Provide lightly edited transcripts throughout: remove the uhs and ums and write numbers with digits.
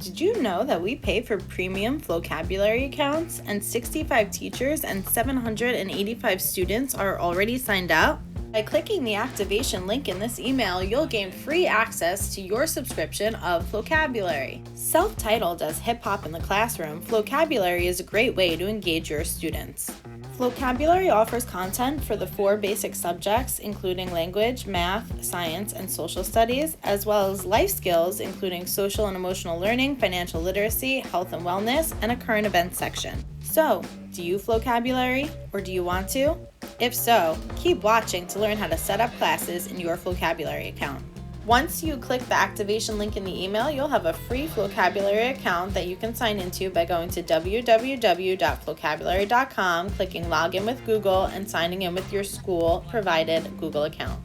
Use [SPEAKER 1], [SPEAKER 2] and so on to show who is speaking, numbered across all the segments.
[SPEAKER 1] Did you know that we pay for premium Flocabulary accounts and 65 teachers and 785 students are already signed up? By clicking the activation link in this email, you'll gain free access to your subscription of Flocabulary. Self-titled as Hip Hop in the Classroom, Flocabulary is a great way to engage your students. Flocabulary offers content for the 4 basic subjects, including language, math, science, and social studies, as well as life skills, including social and emotional learning, financial literacy, health and wellness, and a current events section. So, do you Flocabulary, or do you want to? If so, keep watching to learn how to set up classes in your Flocabulary account. Once you click the activation link in the email, you'll have a free Flocabulary account that you can sign into by going to www.flocabulary.com, clicking Login with Google, and signing in with your school-provided Google account.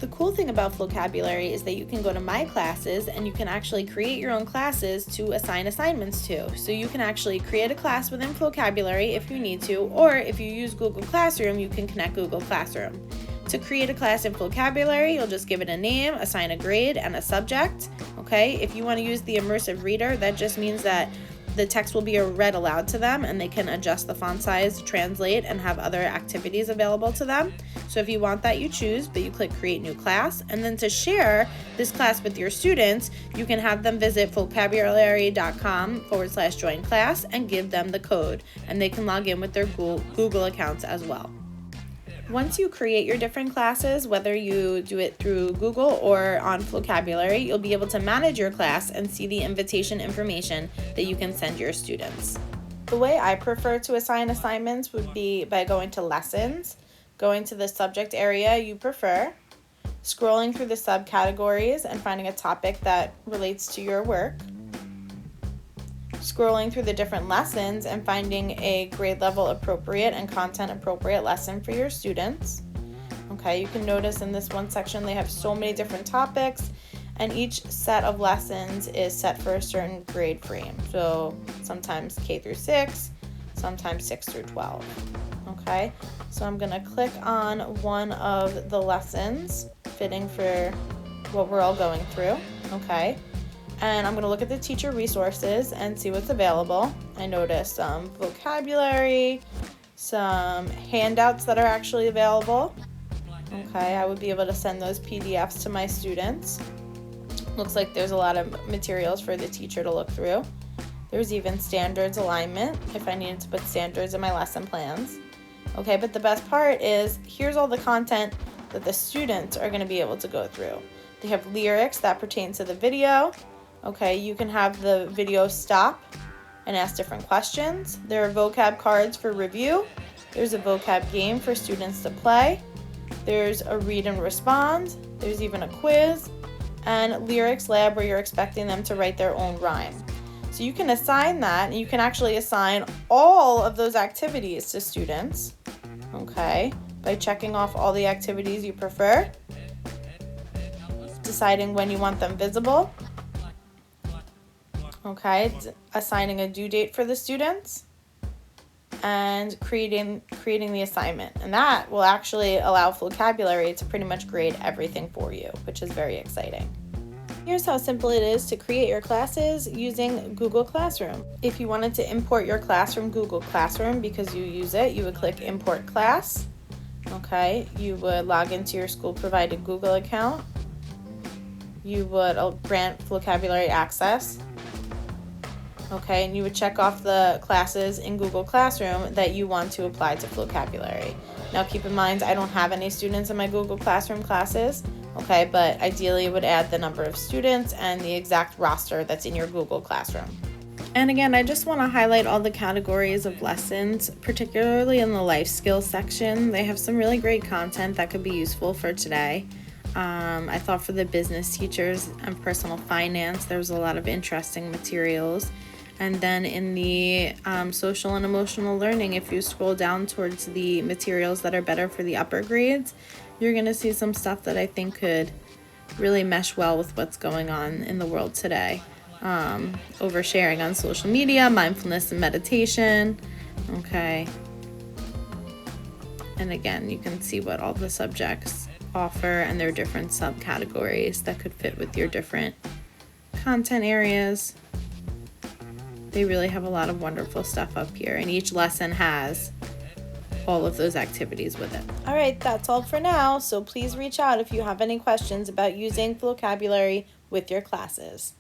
[SPEAKER 1] The cool thing about Flocabulary is that you can go to My Classes and you can actually create your own classes to assign assignments to. So you can actually create a class within Flocabulary if you need to, or if you use Google Classroom, you can connect Google Classroom. To create a class in Flocabulary, you'll just give it a name, assign a grade, and a subject. Okay, if you want to use the immersive reader, that just means that the text will be read aloud to them and they can adjust the font size, translate, and have other activities available to them. So if you want that, you choose, but you click Create New Class. And then to share this class with your students, you can have them visit flocabulary.com/join class and give them the code, and they can log in with their Google accounts as well. Once you create your different classes, whether you do it through Google or on Flocabulary, you'll be able to manage your class and see the invitation information that you can send your students. The way I prefer to assign assignments would be by going to Lessons, going to the subject area you prefer, scrolling through the subcategories and finding a topic that relates to your work, scrolling through the different lessons and finding a grade level appropriate and content appropriate lesson for your students. Okay, you can notice in this one section they have so many different topics, and each set of lessons is set for a certain grade frame. So sometimes K through 6, sometimes 6 through 12. Okay, so I'm going to click on one of the lessons fitting for what we're all going through. Okay. And I'm going to look at the teacher resources and see what's available. I noticed some vocabulary, some handouts that are actually available. Okay, I would be able to send those PDFs to my students. Looks like there's a lot of materials for the teacher to look through. There's even standards alignment if I needed to put standards in my lesson plans. Okay, but the best part is here's all the content that the students are going to be able to go through. They have lyrics that pertain to the video. Okay, you can have the video stop and ask different questions. There are vocab cards for review. There's a vocab game for students to play. There's a read and respond. There's even a quiz and lyrics lab where you're expecting them to write their own rhyme. So you can assign that, and you can actually assign all of those activities to students, okay, by checking off all the activities you prefer, deciding when you want them visible. Okay, assigning a due date for the students, and creating the assignment. And that will actually allow Flocabulary to pretty much grade everything for you, which is very exciting. Here's how simple it is to create your classes using Google Classroom. If you wanted to import your class from Google Classroom because you use it, you would click Import Class. Okay, you would log into your school-provided Google account. You would grant Flocabulary access. Okay, and you would check off the classes in Google Classroom that you want to apply to Flocabulary. Now keep in mind, I don't have any students in my Google Classroom classes, okay, but ideally it would add the number of students and the exact roster that's in your Google Classroom. And again, I just want to highlight all the categories of lessons, particularly in the life skills section. They have some really great content that could be useful for today. I thought for the business teachers and personal finance, there was a lot of interesting materials. And then in the social and emotional learning, if you scroll down towards the materials that are better for the upper grades, you're going to see some stuff that I think could really mesh well with what's going on in the world today. Oversharing on social media, mindfulness and meditation. Okay. And again, you can see what all the subjects offer and their different subcategories that could fit with your different content areas. They really have a lot of wonderful stuff up here, and each lesson has all of those activities with it. All right, that's all for now, so please reach out if you have any questions about using Flocabulary with your classes.